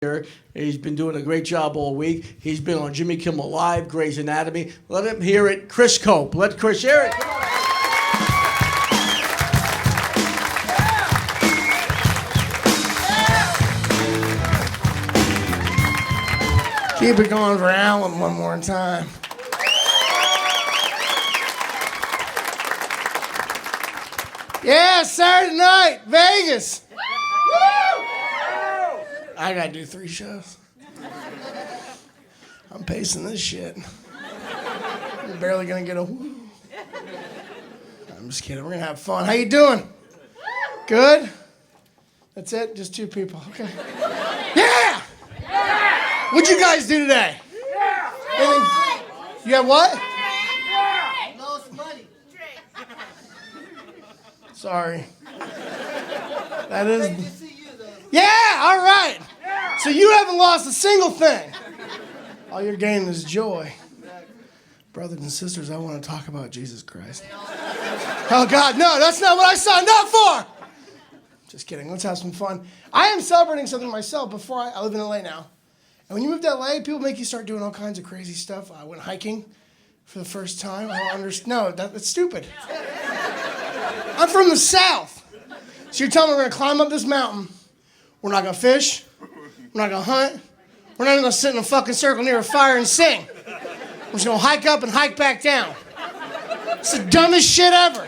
here. He's been doing a great job all week. He's been on Jimmy Kimmel Live, Grey's Anatomy. Let him hear it. Chris Cope. Let Chris hear it. Come on. Keep it going for Alan one more time. Yeah, Saturday night, Vegas. I gotta do 3 shows. I'm pacing this shit. I'm barely gonna get a woo. I'm just kidding. We're gonna have fun. How you doing? Good? That's it? Just 2 people. Okay. Yeah! What'd you guys do today? Anything? You have what? Lost money. Sorry. That is... Great to see you, though. Yeah, all right. So you haven't lost a single thing. All you're gaining is joy. Brothers and sisters, I want to talk about Jesus Christ. Oh, God, no, that's not what I signed up for. Just kidding. Let's have some fun. I am celebrating something myself. I live in LA now. And when you move to LA, people make you start doing all kinds of crazy stuff. I went hiking for the first time. I don't understand. No, that's stupid. I'm from the South. So you're telling me we're going to climb up this mountain. We're not going to fish. We're not going to hunt. We're not even going to sit in a fucking circle near a fire and sing. We're just going to hike up and hike back down. It's the dumbest shit ever.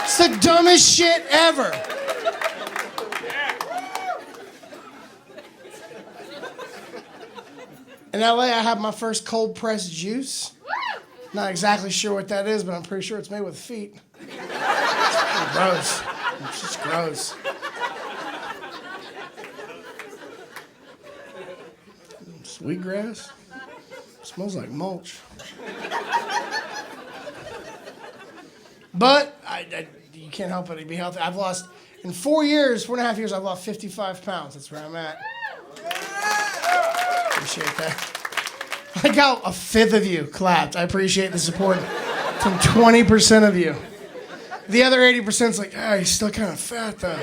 It's the dumbest shit ever. In LA, I have my first cold-pressed juice. Not exactly sure what that is, but I'm pretty sure it's made with feet. It's gross. It's just gross. Sweetgrass? Smells like mulch. But you can't help it. Be healthy. In 4.5 years, I've lost 55 pounds. That's where I'm at. Appreciate that. I got a fifth of you clapped. I appreciate the support from 20% of you. The other 80% is like, you're still kind of fat, though.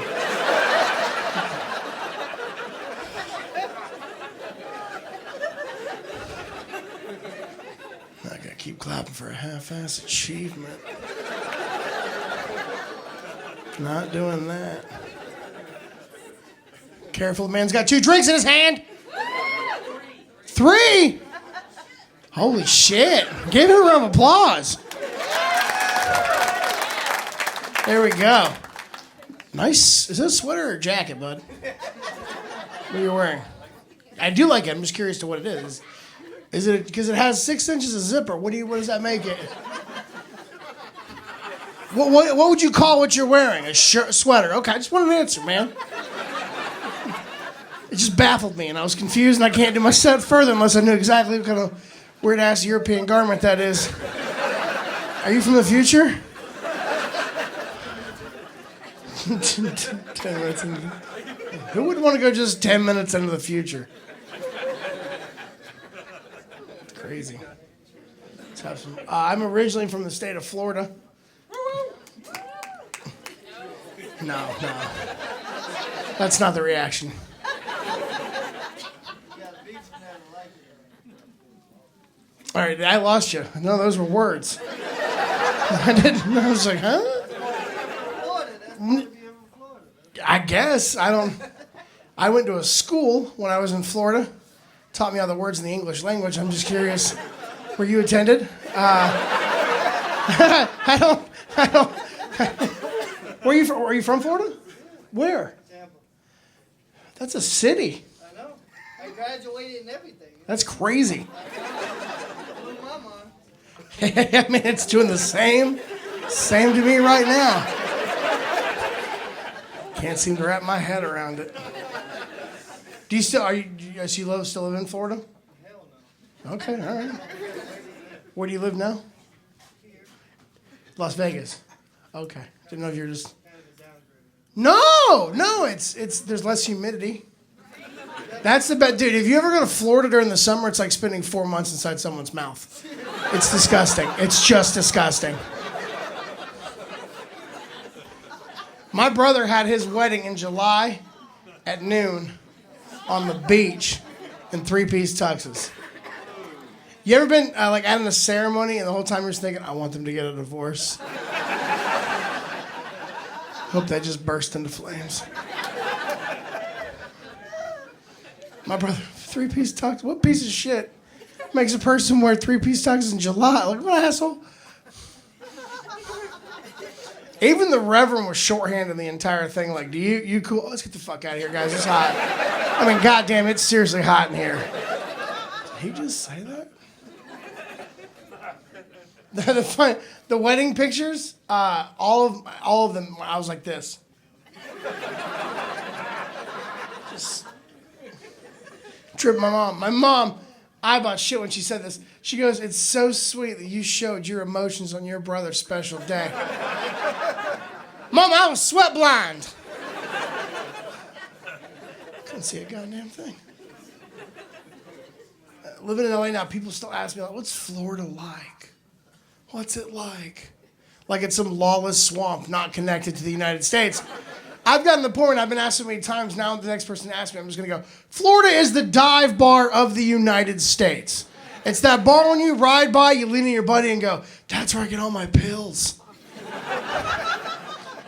I gotta keep clapping for a half-ass achievement. Not doing that. Careful, the man's got 2 drinks in his hand. 3? Holy shit. Give him a round of applause. There we go. Nice. Is that a sweater or a jacket, bud? What are you wearing? I do like it. I'm just curious to what it is. Is it because it has 6 inches of zipper? What does that make it? What would you call what you're wearing? A sweater. Okay, I just want an answer, man. It just baffled me, and I was confused, and I can't do my set further unless I knew exactly what kind of weird-ass European garment that is. Are you from the future? 10 minutes into... Who would want to go just 10 minutes into the future? It's crazy. Let's have some... I'm originally from the state of Florida. No. That's not the reaction. All right, I lost you. No, those were words. I didn't. I was like, huh? I guess. I went to a school when I was in Florida. Taught me all the words in the English language. I'm just curious where you attended. I don't. Where are you from? Are you from Florida? Where? Tampa. That's a city. I know. I graduated and everything. That's crazy. Blew my mind. I mean, it's doing the same to me right now. Can't seem to wrap my head around it. Do you still still live in Florida? Hell no. Okay, all right. Where do you live now? Here. Las Vegas. Okay. Didn't know if you're just... Kind of a downgrade. No, it's there's less humidity. That's the best, dude. If you ever go to Florida during the summer, it's like spending 4 months inside someone's mouth. It's disgusting. It's just disgusting. My brother had his wedding in July at noon. on the beach in three-piece tuxes. You ever been like at a ceremony and the whole time you're just thinking, I want them to get a divorce? Hope that just burst into flames. My brother, three-piece tux. What piece of shit makes a person wear three-piece tuxes in July? Like, what asshole? Even the Reverend was shorthanded the entire thing. Like, do you cool? Let's get the fuck out of here, guys. It's hot. I mean, goddamn, it's seriously hot in here. Did he just say that? The wedding pictures, all of them, I was like this. Just tripped my mom. My mom, I about shit when she said this. She goes, it's so sweet that you showed your emotions on your brother's special day. Mom, I was sweat blind. Couldn't see a goddamn thing. Living in LA now, people still ask me, like, what's Florida like? What's it like? Like it's some lawless swamp not connected to the United States. I've gotten to the point, I've been asked so many times, now the next person asks me, I'm just going to go, Florida is the dive bar of the United States. It's that bar when you ride by, you lean on your buddy and go, that's where I get all my pills.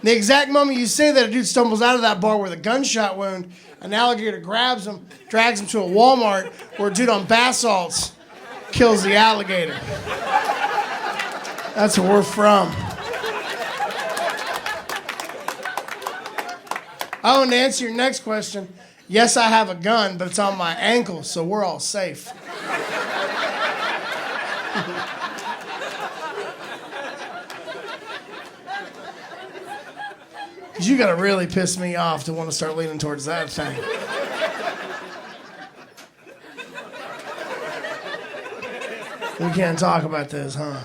The exact moment you say that, a dude stumbles out of that bar with a gunshot wound, an alligator grabs him, drags him to a Walmart, where a dude on bath salts kills the alligator. That's where we're from. Oh, and to answer your next question, yes, I have a gun, but it's on my ankle, so we're all safe. Because you got to really piss me off to want to start leaning towards that thing. We can't talk about this, huh?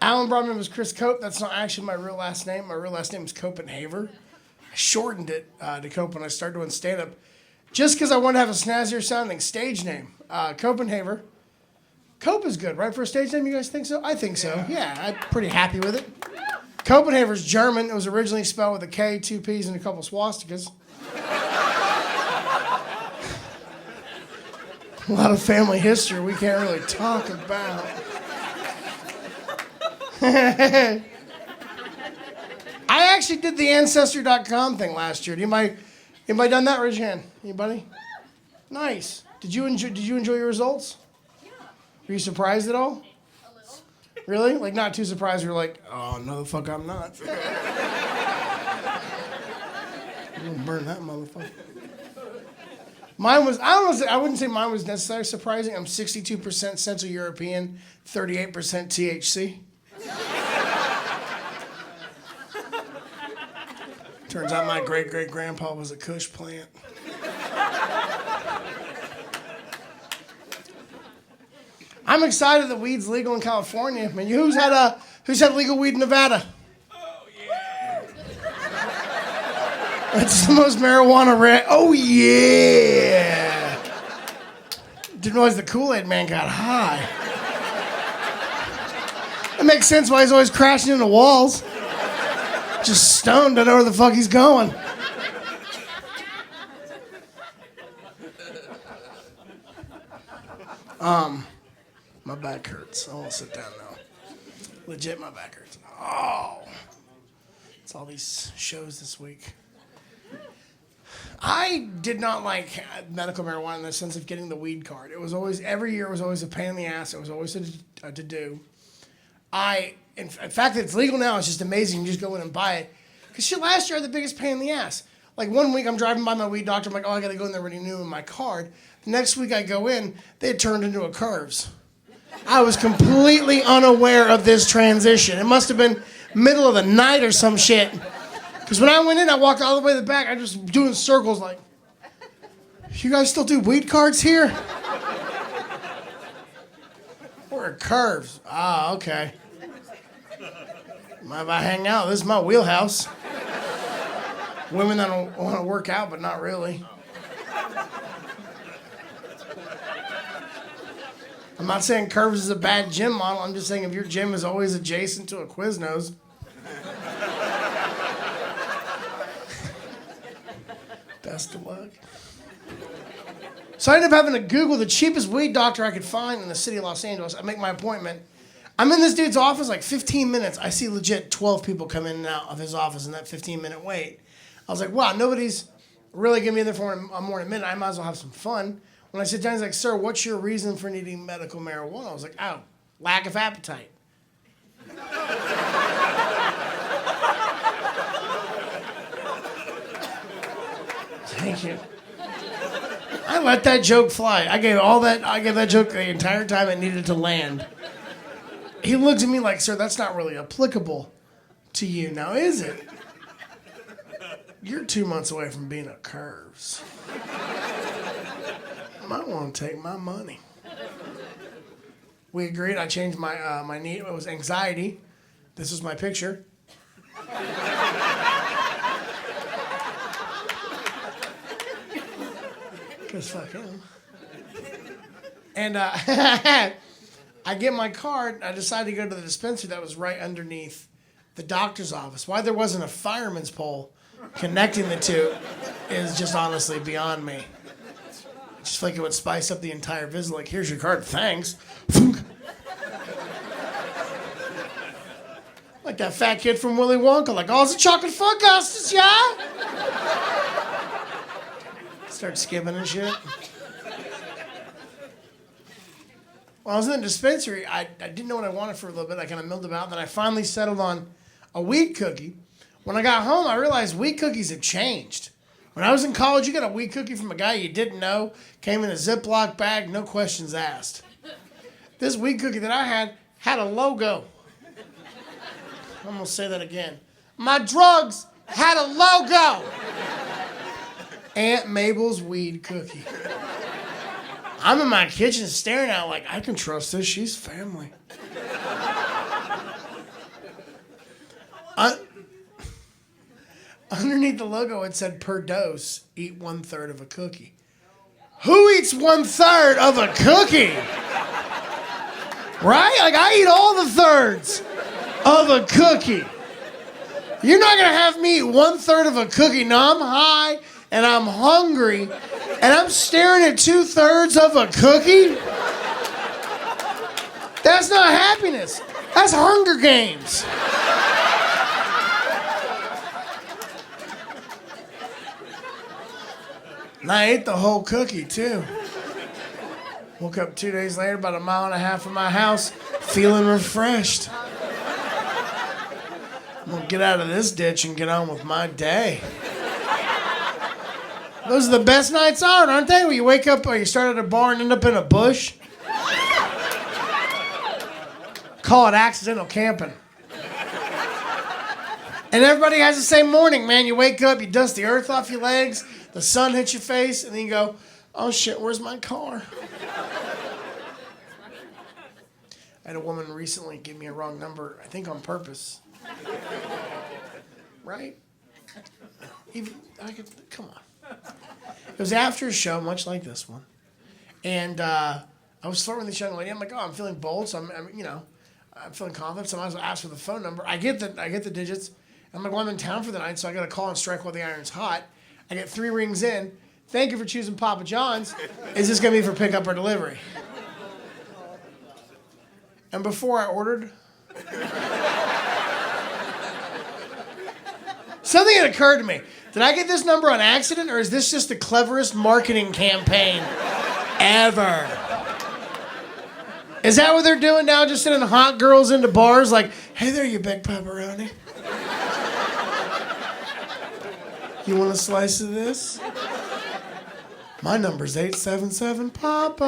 Alan brought me up as Chris Cope. That's not actually my real last name. My real last name is Copenhaver. I shortened it to Cope when I started doing stand-up, just because I wanted to have a snazzier sounding stage name. Copenhaver. Cope is good, right, for a stage name? You guys think so? I think so. Yeah, I'm pretty happy with it. Copenhaver's German. It was originally spelled with a K, two P's, and a couple swastikas. A lot of family history we can't really talk about. I actually did the Ancestry.com thing last year. Anybody done that? Raise your hand. Anybody? Nice. Did you enjoy your results? Yeah. Were you surprised at all? A little. Really? Like not too surprised? You're like, oh no, the fuck I'm not. I'm gonna burn that motherfucker. Mine was, I wouldn't say mine was necessarily surprising. I'm 62% Central European, 38% THC. Turns out my great-great-grandpa was a Kush plant. I'm excited that weed's legal in California. I mean, who's had legal weed in Nevada? That's the most marijuana red. Oh, yeah. Didn't realize the Kool-Aid man got high. That makes sense why he's always crashing into walls. Just stoned, don't know where the fuck he's going. My back hurts. I want to sit down now. Legit, my back hurts. Oh. It's all these shows this week. I did not like medical marijuana in the sense of getting the weed card. It was always, every year was always a pain in the ass. It was always to do. In fact, that it's legal now, it's just amazing. You just go in and buy it. Because shit, last year I had the biggest pain in the ass. Like 1 week I'm driving by my weed doctor. I'm like, oh, I got to go in there renew my card. The next week I go in, they had turned into a Curves. I was completely unaware of this transition. It must have been middle of the night or some shit. Because when I went in, I walked all the way to the back. I was just doing circles like, you guys still do weed cards here? We're Curves. Ah, okay. Mind if I hang out? This is my wheelhouse. Women that don't want to work out, but not really. I'm not saying Curves is a bad gym model. I'm just saying if your gym is always adjacent to a Quiznos. Best of luck. So I ended up having to Google the cheapest weed doctor I could find in the city of Los Angeles. I make my appointment. I'm in this dude's office like 15 minutes. I see legit 12 people come in and out of his office in that 15-minute wait. I was like, wow, nobody's really going to be in there for more than a minute. I might as well have some fun. When I sit down, he's like, sir, what's your reason for needing medical marijuana? I was like, oh, lack of appetite. Thank you. I let that joke fly. I gave that joke the entire time it needed to land. He looks at me like, sir, that's not really applicable to you now, is it? You're 2 months away from being a curves. Might want to take my money. We agreed. I changed my need. It was anxiety. This is my picture. Because fuck him. And I get my card. I decided to go to the dispensary that was right underneath the doctor's office. Why there wasn't a fireman's pole connecting the two is just honestly beyond me. Just like it would spice up the entire visit. Like, here's your card, thanks. Like that fat kid from Willy Wonka. Like, oh, it's a chocolate fudge, Augustus, yeah? Start skipping and shit. When I was in the dispensary, I didn't know what I wanted for a little bit. I kind of milled about. Then I finally settled on a weed cookie. When I got home, I realized weed cookies had changed. When I was in college, you got a weed cookie from a guy you didn't know, came in a Ziploc bag, no questions asked. This weed cookie that I had a logo. I'm going to say that again. My drugs had a logo. Aunt Mabel's weed cookie. I'm in my kitchen staring at it like, I can trust this. She's family. Underneath the logo, it said, per dose, eat 1/3 of a cookie. Who eats 1/3 of a cookie? Right? Like, I eat all the thirds of a cookie. You're not going to have me eat 1/3 of a cookie. Now I'm high and I'm hungry and I'm staring at 2/3 of a cookie. That's not happiness. That's Hunger Games. And I ate the whole cookie, too. Woke up 2 days later, about 1.5 miles from my house, feeling refreshed. I'm going to get out of this ditch and get on with my day. Those are the best nights out, aren't they? When you wake up or you start at a bar and end up in a bush. Call it accidental camping. And everybody has the same morning, man. You wake up, you dust the earth off your legs, the sun hits your face, and then you go, oh shit, where's my car? I had a woman recently give me a wrong number, I think on purpose. Right? Come on. It was after a show, much like this one. And I was flirting with this young lady. I'm like, oh, I'm feeling bold, so I'm feeling confident, so I might as well ask for the phone number. I get the digits. I'm like, well, I'm in town for the night, so I got to call and strike while the iron's hot. I get 3 rings in. Thank you for choosing Papa John's. Is this going to be for pickup or delivery? And before I ordered, something had occurred to me. Did I get this number on accident, or is this just the cleverest marketing campaign ever? Is that what they're doing now, just sending hot girls into bars like, hey there, you big pepperoni. You want a slice of this? My number's 877-PAPA.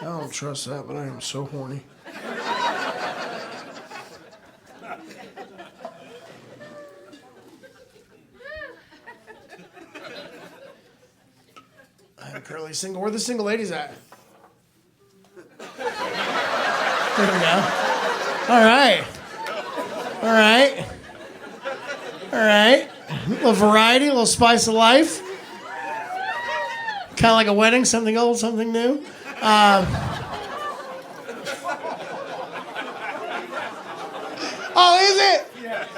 I don't trust that, but I am so horny. I'm currently single. Where are the single ladies at? There we go. All right. All right. All right. A little variety, a little spice of life. Kind of like a wedding, something old, something new. Oh, is it?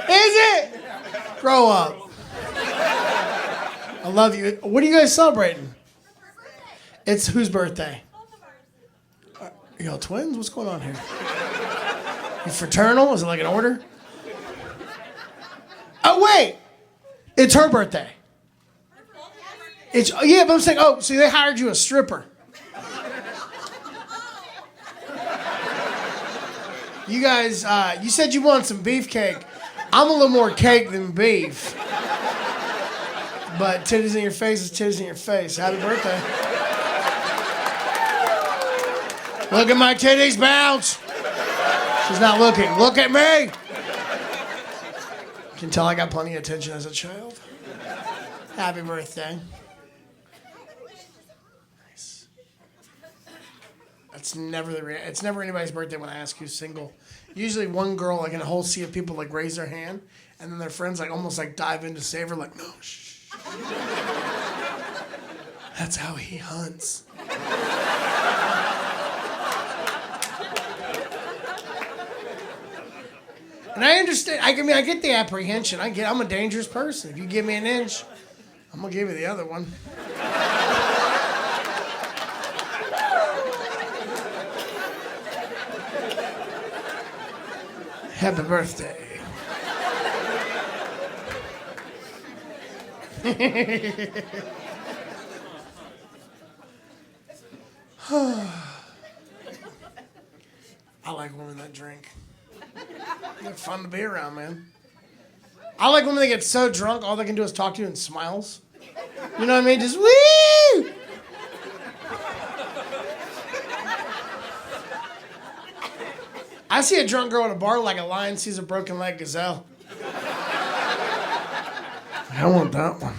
Is it? Grow up. I love you. What are you guys celebrating? It's whose birthday? Y'all twins? What's going on here? You fraternal? Is it like an order? Oh, wait. It's her birthday. Yeah, but I'm saying, oh, so they hired you a stripper. You guys, you said you want some beefcake. I'm a little more cake than beef. But titties in your face is titties in your face. Happy birthday. Look at my titties bounce. She's not looking. Look at me. You can tell I got plenty of attention as a child. Happy birthday. Nice. It's never anybody's birthday when I ask who's single. Usually one girl, like in a whole sea of people, like raise their hand, and then their friends like almost like dive in to save her, like, no, shh. That's how he hunts. And I understand. I get the apprehension. I'm a dangerous person. If you give me an inch, I'm gonna give you the other one. Happy birthday. I like women that drink. They're fun to be around, man. I like women that get so drunk, all they can do is talk to you and smiles. You know what I mean? Just woo! I see a drunk girl at a bar like a lion sees a broken leg gazelle. I want that one.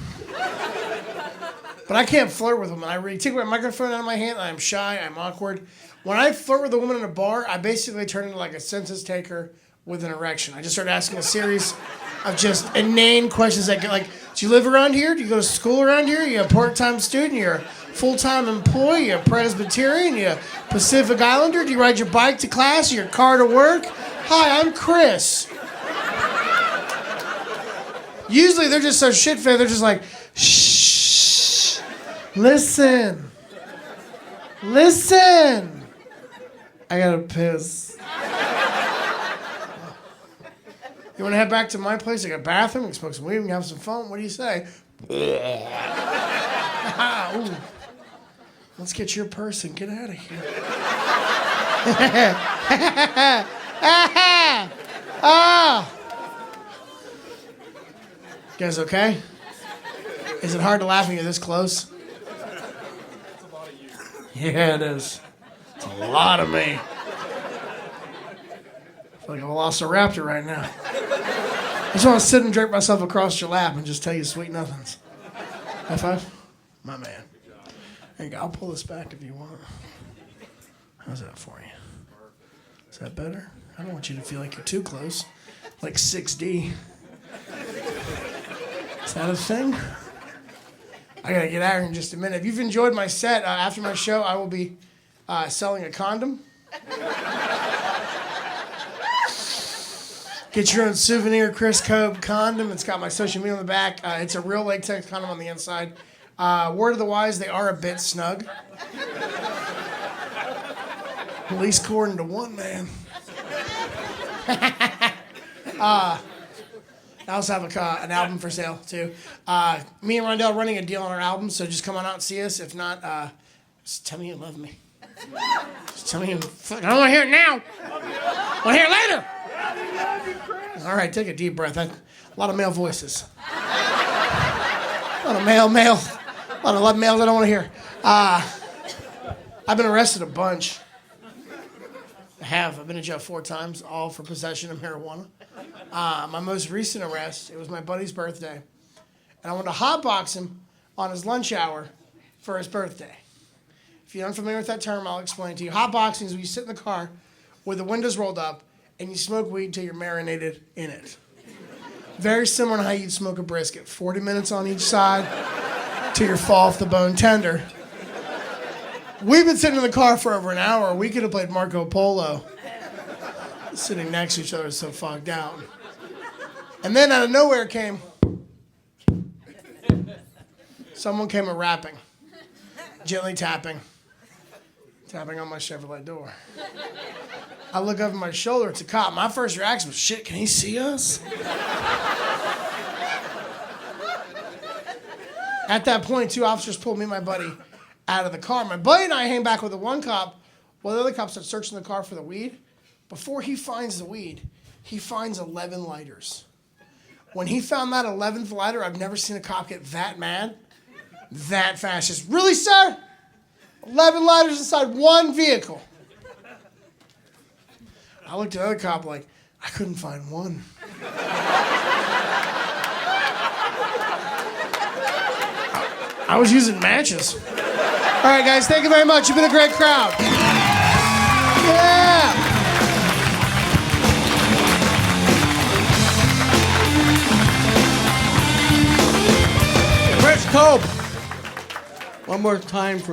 But I can't flirt with women. I really take my microphone out of my hand. I'm shy. I'm awkward. When I flirt with a woman in a bar, I basically turn into like a census taker with an erection. I just start asking a series of just inane questions that get like, do you live around here? Do you go to school around here? You're a part-time student? You're a full-time employee? You're a Presbyterian? You're a Pacific Islander? Do you ride your bike to class? Your car to work? Hi, I'm Chris. Usually they're just so shit-faced, they're just like, shh, listen. I gotta piss. You wanna head back to my place? I got a bathroom, we can smoke some weed, we can have some fun. What do you say? Ooh. Let's get your purse and get out of here. You guys okay? Is it hard to laugh when you're this close? Yeah, it is. It's a lot of me. I feel like I've lost a raptor right now. I just want to sit and drape myself across your lap and just tell you sweet nothings. High five? My man. There you go. I'll pull this back if you want. How's that for you? Is that better? I don't want you to feel like you're too close. Like 6D. Is that a thing? I gotta get out of here in just a minute. If you've enjoyed my set, after my show, I will be selling a condom. Get your own souvenir Chris Cope condom. It's got my social media on the back. It's a real latex condom on the inside. Word of the wise, they are a bit snug. At least according to one man. I also have an album for sale, too. Me and Rondell are running a deal on our album, so just come on out and see us. If not, just tell me you love me. Just tell me you... I don't want to hear it now. I want to hear it later. All right, take a deep breath. A lot of male voices. A lot of male. A lot of males I don't want to hear. I've been arrested a bunch. I've been in jail 4 times, all for possession of marijuana. My most recent arrest, it was my buddy's birthday. And I wanted to hotbox him on his lunch hour for his birthday. If you're unfamiliar with that term, I'll explain it to you. Hotboxing is when you sit in the car with the windows rolled up and you smoke weed till you're marinated in it. Very similar to how you'd smoke a brisket. 40 minutes on each side till you're fall off the bone tender. We've been sitting in the car for over an hour. We could have played Marco Polo. Sitting next to each other is so fogged out. And then out of nowhere came someone came a rapping, gently tapping on my Chevrolet door. I look over my shoulder, it's a cop. My first reaction was, shit, can he see us? At that point, 2 officers pulled me and my buddy out of the car. My buddy and I hang back with the one cop while the other cop starts searching the car for the weed. Before he finds the weed, he finds 11 lighters. When he found that 11th lighter, I've never seen a cop get that mad, that fast. Just, really, sir? 11 lighters inside one vehicle. I looked at the other cop like, I couldn't find one. I was using matches. All right, guys, thank you very much. You've been a great crowd. Yeah. Chris Cope. One more time for